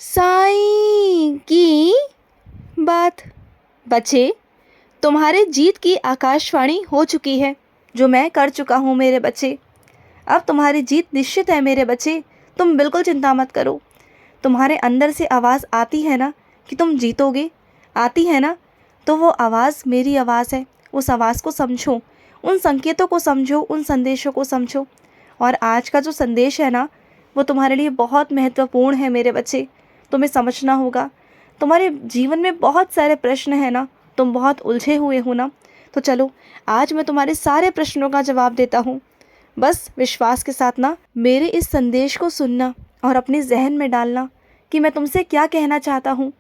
साईं की बात। बच्चे, तुम्हारे जीत की आकाशवाणी हो चुकी है, जो मैं कर चुका हूँ मेरे बच्चे। अब तुम्हारी जीत निश्चित है मेरे बच्चे, तुम बिल्कुल चिंता मत करो। तुम्हारे अंदर से आवाज़ आती है ना कि तुम जीतोगे, आती है ना, तो वो आवाज़ मेरी आवाज़ है। उस आवाज़ को समझो, उन संकेतों को समझो, उन संदेशों को समझो। और आज का जो संदेश है ना, वो तुम्हारे लिए बहुत महत्वपूर्ण है मेरे बच्चे। तुम्हें समझना होगा। तुम्हारे जीवन में बहुत सारे प्रश्न हैं ना, तुम बहुत उलझे हुए हो ना, तो चलो आज मैं तुम्हारे सारे प्रश्नों का जवाब देता हूँ। बस विश्वास के साथ ना मेरे इस संदेश को सुनना और अपने जहन में डालना कि मैं तुमसे क्या कहना चाहता हूँ,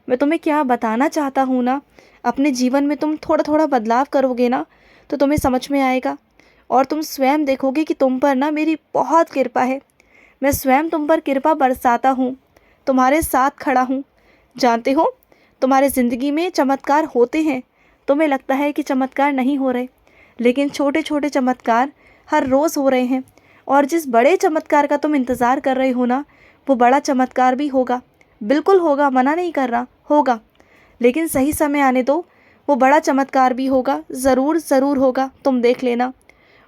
मैं तुम्हें क्या बताना चाहता हूँ ना। अपने जीवन में तुम थोड़ा थोड़ा बदलाव करोगे ना, तो तुम्हें समझ में आएगा और तुम स्वयं देखोगे कि तुम पर ना मेरी बहुत कृपा है। मैं स्वयं तुम पर कृपा बरसाता हूँ, तुम्हारे साथ खड़ा हूँ। जानते हो, तुम्हारे ज़िंदगी में चमत्कार होते हैं। तुम्हें लगता है कि चमत्कार नहीं हो रहे, लेकिन छोटे छोटे चमत्कार हर रोज़ हो रहे हैं। और जिस बड़े चमत्कार का तुम इंतज़ार कर रहे हो ना, वो बड़ा चमत्कार भी होगा। बिल्कुल होगा, मना नहीं कर रहा, होगा। लेकिन सही समय आने दो, वो बड़ा चमत्कार भी होगा, ज़रूर ज़रूर होगा, तुम देख लेना।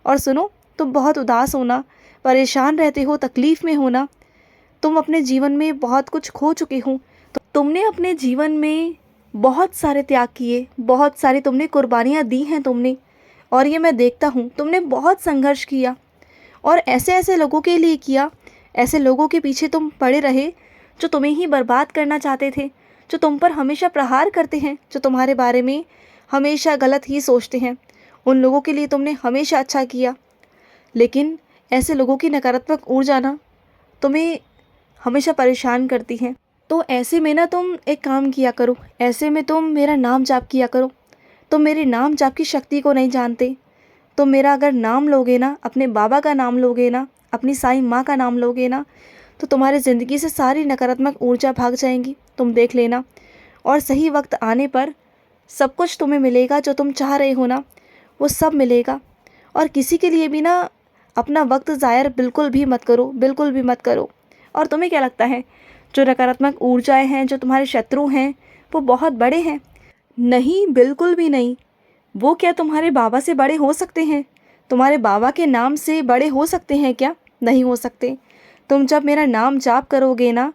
और सुनो, तुम बहुत उदास हो ना, परेशान रहते हो, तकलीफ़ में हो ना, तुम अपने जीवन में बहुत कुछ खो चुके हो। तो तुमने अपने जीवन में बहुत सारे त्याग किए, बहुत सारी तुमने कुर्बानियाँ दी हैं तुमने। और ये मैं देखता हूँ, तुमने बहुत संघर्ष किया और ऐसे ऐसे लोगों के लिए किया, ऐसे लोगों के पीछे तुम पड़े रहे जो तुम्हें ही बर्बाद करना चाहते थे, जो तुम पर हमेशा प्रहार करते हैं, जो तुम्हारे बारे में हमेशा गलत ही सोचते हैं। उन लोगों के लिए तुमने हमेशा अच्छा किया, लेकिन ऐसे लोगों की नकारात्मक ऊर्जा ना तुम्हें हमेशा परेशान करती है। तो ऐसे में ना तुम एक काम किया करो, ऐसे में तुम मेरा नाम जाप किया करो। तुम मेरे नाम जाप की शक्ति को नहीं जानते। तुम मेरा अगर नाम लोगे ना, अपने बाबा का नाम लोगे ना, अपनी साईं माँ का नाम लोगे ना, तो तुम्हारी ज़िंदगी से सारी नकारात्मक ऊर्जा भाग जाएंगी, तुम देख लेना। और सही वक्त आने पर सब कुछ तुम्हें मिलेगा, जो तुम चाह रहे हो ना, वो सब मिलेगा। और किसी के लिए भी ना अपना वक्त ज़ायर बिल्कुल भी मत करो, बिल्कुल भी मत करो। और तुम्हें क्या लगता है, जो नकारात्मक ऊर्जाएं हैं, जो तुम्हारे शत्रु हैं, वो बहुत बड़े हैं? नहीं, बिल्कुल भी नहीं। वो क्या तुम्हारे बाबा से बड़े हो सकते हैं? तुम्हारे बाबा के नाम से बड़े हो सकते हैं क्या? नहीं हो सकते। तुम जब मेरा नाम जाप करोगे ना,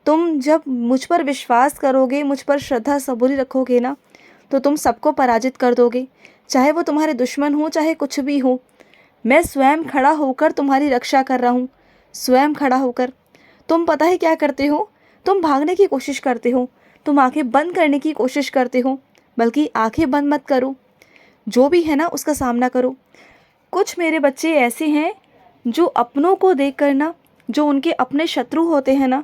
तुम जब मुझ पर विश्वास करोगे, मुझ पर श्रद्धा सबूरी रखोगे ना, तो तुम सबको पराजित कर दोगे, चाहे वो तुम्हारे दुश्मन हो, चाहे कुछ भी हो। मैं स्वयं खड़ा होकर तुम्हारी रक्षा कर रहा हूँ, स्वयं खड़ा होकर। तुम पता है क्या करते हो? तुम भागने की कोशिश करते हो, तुम आंखें बंद करने की कोशिश करते हो। बल्कि आंखें बंद मत करो, जो भी है ना उसका सामना करो। कुछ मेरे बच्चे ऐसे हैं जो अपनों को देखकर ना, जो उनके अपने शत्रु होते हैं ना,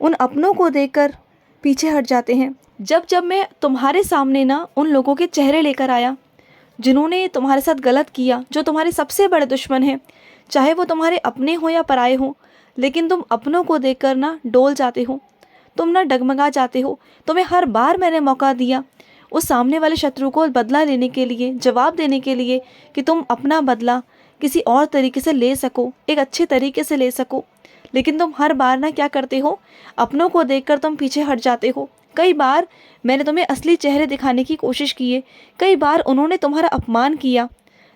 उन अपनों को देखकर पीछे हट जाते हैं। जब जब मैं तुम्हारे सामने ना उन लोगों के चेहरे लेकर आया जिन्होंने तुम्हारे साथ गलत किया, जो तुम्हारे सबसे बड़े दुश्मन हैं, चाहे वो तुम्हारे अपने हो या पराए हो, लेकिन तुम अपनों को देखकर ना डोल जाते हो, तुम ना डगमगा जाते हो। तुम्हें हर बार मैंने मौका दिया उस सामने वाले शत्रु को बदला लेने के लिए, जवाब देने के लिए, कि तुम अपना बदला किसी और तरीके से ले सको, एक अच्छे तरीके से ले सको। लेकिन तुम हर बार ना क्या करते हो, अपनों को देखकर तुम पीछे हट जाते हो। कई बार मैंने तुम्हें असली चेहरे दिखाने की कोशिश की है, कई बार उन्होंने तुम्हारा अपमान किया,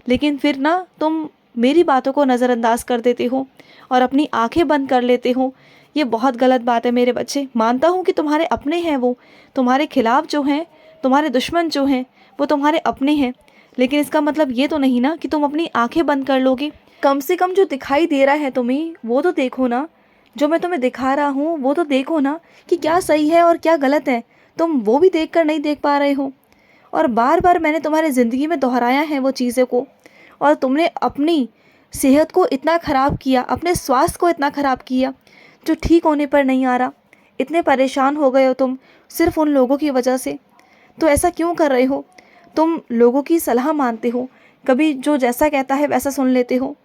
लेकिन फिर ना तुम मेरी बातों को नज़रअंदाज कर देते हो और अपनी आंखें बंद कर लेते हो। ये बहुत गलत बात है मेरे बच्चे। मानता हूँ कि तुम्हारे अपने हैं, वो तुम्हारे खिलाफ जो हैं, तुम्हारे दुश्मन जो हैं, वो तुम्हारे अपने हैं, लेकिन इसका मतलब ये तो नहीं ना कि तुम अपनी आंखें बंद कर लोगे। कम से कम जो दिखाई दे रहा है तुम्हें, वो तो देखो ना। जो मैं तुम्हें दिखा रहा हूँ वो तो देखो ना, कि क्या सही है और क्या गलत है। तुम वो भी देख कर नहीं देख पा रहे हो। और बार बार मैंने तुम्हारे ज़िंदगी में दोहराया है वो चीज़ों को, और तुमने अपनी सेहत को इतना ख़राब किया, अपने स्वास्थ्य को इतना ख़राब किया, जो ठीक होने पर नहीं आ रहा। इतने परेशान हो गए हो तुम सिर्फ उन लोगों की वजह से। तो ऐसा क्यों कर रहे हो? तुम लोगों की सलाह मानते हो, कभी जो जैसा कहता है वैसा सुन लेते हो,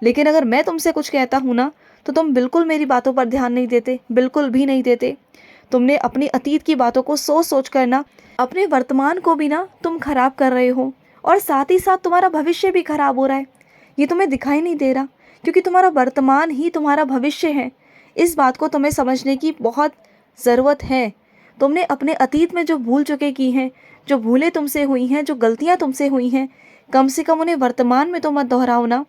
लेकिन अगर मैं तुमसे कुछ कहता हूँ ना, तो तुम बिल्कुल मेरी बातों पर ध्यान नहीं देते, बिल्कुल भी नहीं देते। तुमने अपनी अतीत की बातों को सोच सोच कर ना अपने वर्तमान को भी ना तुम खराब कर रहे हो, और साथ ही साथ तुम्हारा भविष्य भी खराब हो रहा है। ये तुम्हें दिखाई नहीं दे रहा, क्योंकि तुम्हारा वर्तमान ही तुम्हारा भविष्य है। इस बात को तुम्हें समझने की बहुत ज़रूरत है। तुमने अपने अतीत में जो भूल चुके की हैं, जो भूलें तुमसे हुई हैं, जो गलतियाँ तुमसे हुई हैं, कम से कम उन्हें वर्तमान में तो मत दोहराओ ना।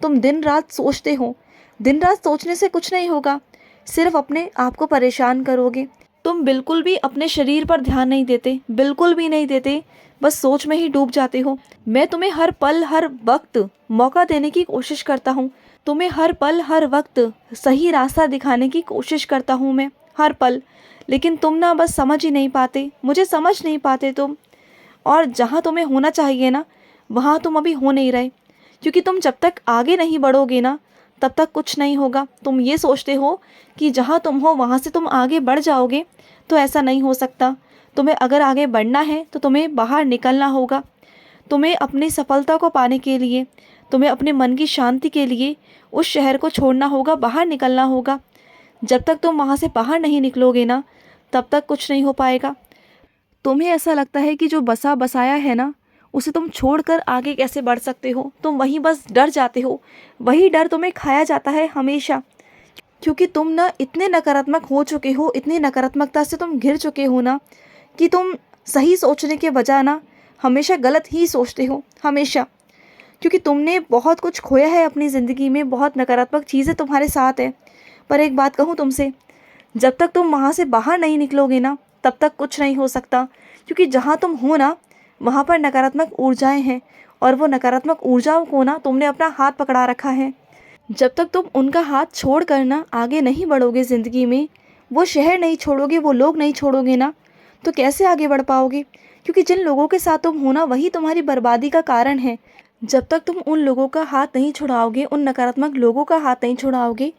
तुम दिन रात सोचते हो, दिन रात सोचने से कुछ नहीं होगा, सिर्फ अपने आप को परेशान करोगे। तुम बिल्कुल भी अपने शरीर पर ध्यान नहीं देते, बिल्कुल भी नहीं देते, बस सोच में ही डूब जाते हो। मैं तुम्हें हर पल हर वक्त मौका देने की कोशिश करता हूँ, तुम्हें हर पल हर वक्त सही रास्ता दिखाने की कोशिश करता हूँ मैं, हर पल। लेकिन तुम ना बस समझ ही नहीं पाते, मुझे समझ नहीं पाते तुम। और जहाँ तुम्हें होना चाहिए ना, वहाँ तुम अभी हो नहीं रहे, क्योंकि तुम जब तक आगे नहीं बढ़ोगे ना, तब तक कुछ नहीं होगा। तुम ये सोचते हो कि जहाँ तुम हो वहाँ से तुम आगे बढ़ जाओगे, तो ऐसा नहीं हो सकता। तुम्हें अगर आगे बढ़ना है तो तुम्हें बाहर निकलना होगा। तुम्हें अपनी सफलता को पाने के लिए, तुम्हें अपने मन की शांति के लिए उस शहर को छोड़ना होगा, बाहर निकलना होगा। जब तक तुम वहाँ से बाहर नहीं निकलोगे ना, तब तक कुछ नहीं हो पाएगा। तुम्हें ऐसा लगता है कि जो बसा बसाया है ना, उसे तुम छोड़कर आगे कैसे बढ़ सकते हो। तुम वहीं बस डर जाते हो, वही डर तुम्हें खाया जाता है हमेशा, क्योंकि तुम ना इतने नकारात्मक हो चुके हो, इतनी नकारात्मकता से तुम घिर चुके हो ना, कि तुम सही सोचने के बजाय ना हमेशा गलत ही सोचते हो, हमेशा। क्योंकि तुमने बहुत कुछ खोया है अपनी ज़िंदगी में, बहुत नकारात्मक चीज़ें तुम्हारे साथ है। पर एक बात कहूँ तुमसे, जब तक तुम वहाँ से बाहर नहीं निकलोगे ना, तब तक कुछ नहीं हो सकता। क्योंकि जहाँ तुम हो ना, वहाँ पर नकारात्मक ऊर्जाएं हैं, और वो नकारात्मक ऊर्जाओं को ना तुमने अपना हाथ पकड़ा रखा है। जब तक तुम उनका हाथ छोड़ कर ना आगे नहीं बढ़ोगे ज़िंदगी में, वो शहर नहीं छोड़ोगे, वो लोग नहीं छोड़ोगे ना, तो कैसे आगे बढ़ पाओगे। क्योंकि जिन लोगों के साथ तुम हो ना, वही तुम्हारी बर्बादी का कारण है। जब तक तुम उन लोगों का हाथ नहीं छुड़ाओगे, उन नकारात्मक लोगों का हाथ नहीं छुड़ाओगे,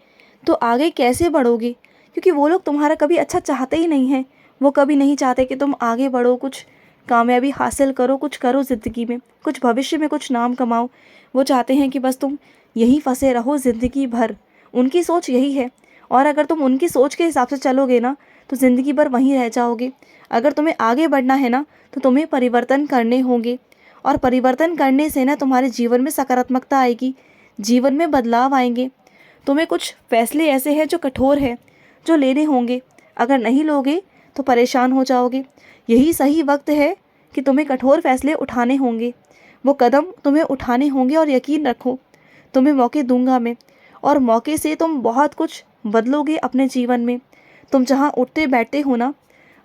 तो आगे कैसे बढ़ोगे। क्योंकि वो लोग तुम्हारा कभी अच्छा चाहते ही नहीं हैं। वो कभी नहीं चाहते कि तुम आगे बढ़ो, कुछ कामयाबी हासिल करो, कुछ करो ज़िंदगी में, कुछ भविष्य में कुछ नाम कमाओ। वो चाहते हैं कि बस तुम यहीं फंसे रहो ज़िंदगी भर। उनकी सोच यही है। और अगर तुम उनकी सोच के हिसाब से चलोगे ना, तो ज़िंदगी भर वहीं रह जाओगे। अगर तुम्हें आगे बढ़ना है ना, तो तुम्हें परिवर्तन करने होंगे, और परिवर्तन करने से ना तुम्हारे जीवन में सकारात्मकता आएगी, जीवन में बदलाव आएंगे। तुम्हें कुछ फैसले ऐसे हैं जो कठोर है, जो लेने होंगे। अगर नहीं लोगे तो परेशान हो जाओगे। यही सही वक्त है कि तुम्हें कठोर फैसले उठाने होंगे। वो कदम तुम्हें उठाने होंगे, और यकीन रखो, तुम्हें मौके दूंगा मैं, और मौके से तुम बहुत कुछ बदलोगे अपने जीवन में। तुम जहाँ उठते बैठते हो ना,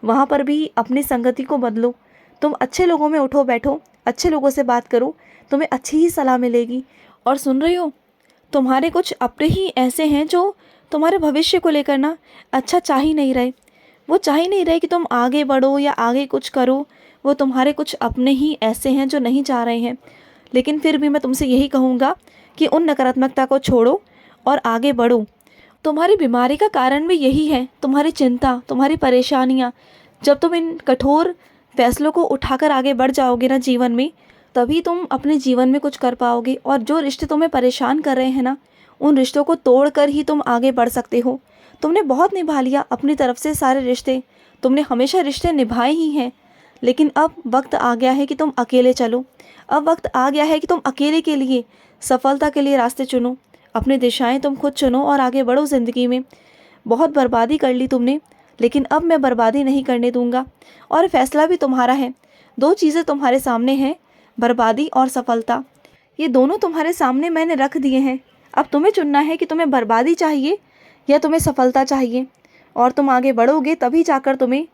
वहाँ पर भी अपनी संगति को बदलो। तुम अच्छे लोगों में उठो बैठो, अच्छे लोगों से बात करो, तुम्हें अच्छी ही सलाह मिलेगी। और सुन रही हो, तुम्हारे कुछ अपने ही ऐसे हैं जो तुम्हारे भविष्य को लेकर ना अच्छा चाह ही नहीं रहे। वो चाह ही नहीं रहे कि तुम आगे बढ़ो या आगे कुछ करो। वो तुम्हारे कुछ अपने ही ऐसे हैं जो नहीं चाह रहे हैं। लेकिन फिर भी मैं तुमसे यही कहूँगा कि उन नकारात्मकता को छोड़ो और आगे बढ़ो। तुम्हारी बीमारी का कारण भी यही है, तुम्हारी चिंता, तुम्हारी परेशानियाँ। जब तुम इन कठोर फैसलों को उठाकर आगे बढ़ जाओगे ना जीवन में, तभी तुम अपने जीवन में कुछ कर पाओगे। और जो रिश्ते तुम्हें परेशान कर रहे हैं ना, उन रिश्तों को तोड़कर ही तुम आगे बढ़ सकते हो। तुमने बहुत निभा लिया अपनी तरफ से सारे रिश्ते, तुमने हमेशा रिश्ते निभाए ही हैं। लेकिन अब वक्त आ गया है कि तुम अकेले चलो। अब वक्त आ गया है कि तुम अकेले के लिए, सफलता के लिए रास्ते चुनो। अपनी दिशाएं तुम खुद चुनो और आगे बढ़ो ज़िंदगी में। बहुत बर्बादी कर ली तुमने, लेकिन अब मैं बर्बादी नहीं करने दूंगा। और फैसला भी तुम्हारा है। दो चीज़ें तुम्हारे सामने हैं, बर्बादी और सफलता। ये दोनों तुम्हारे सामने मैंने रख दिए हैं। अब तुम्हें चुनना है कि तुम्हें बर्बादी चाहिए या तुम्हें सफलता चाहिए। और तुम आगे बढ़ोगे तभी जाकर तुम्हें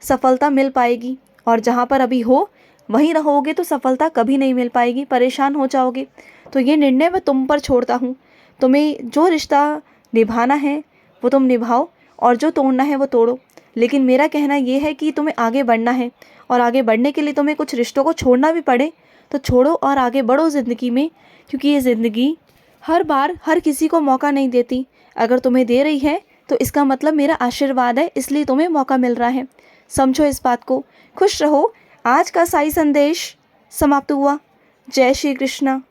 सफलता मिल पाएगी। और जहाँ पर अभी हो वहीं रहोगे तो सफलता कभी नहीं मिल पाएगी, परेशान हो जाओगे। तो ये निर्णय मैं तुम पर छोड़ता हूँ। तुम्हें जो रिश्ता निभाना है वो तुम निभाओ, और जो तोड़ना है वो तोड़ो। लेकिन मेरा कहना ये है कि तुम्हें आगे बढ़ना है, और आगे बढ़ने के लिए तुम्हें कुछ रिश्तों को छोड़ना भी पड़े तो छोड़ो और आगे बढ़ो ज़िंदगी में। क्योंकि ये ज़िंदगी हर बार हर किसी को मौका नहीं देती। अगर तुम्हें दे रही है तो इसका मतलब मेरा आशीर्वाद है, इसलिए तुम्हें मौका मिल रहा है। समझो इस बात को। खुश रहो। आज का साई संदेश समाप्त हुआ। जय श्री कृष्णा।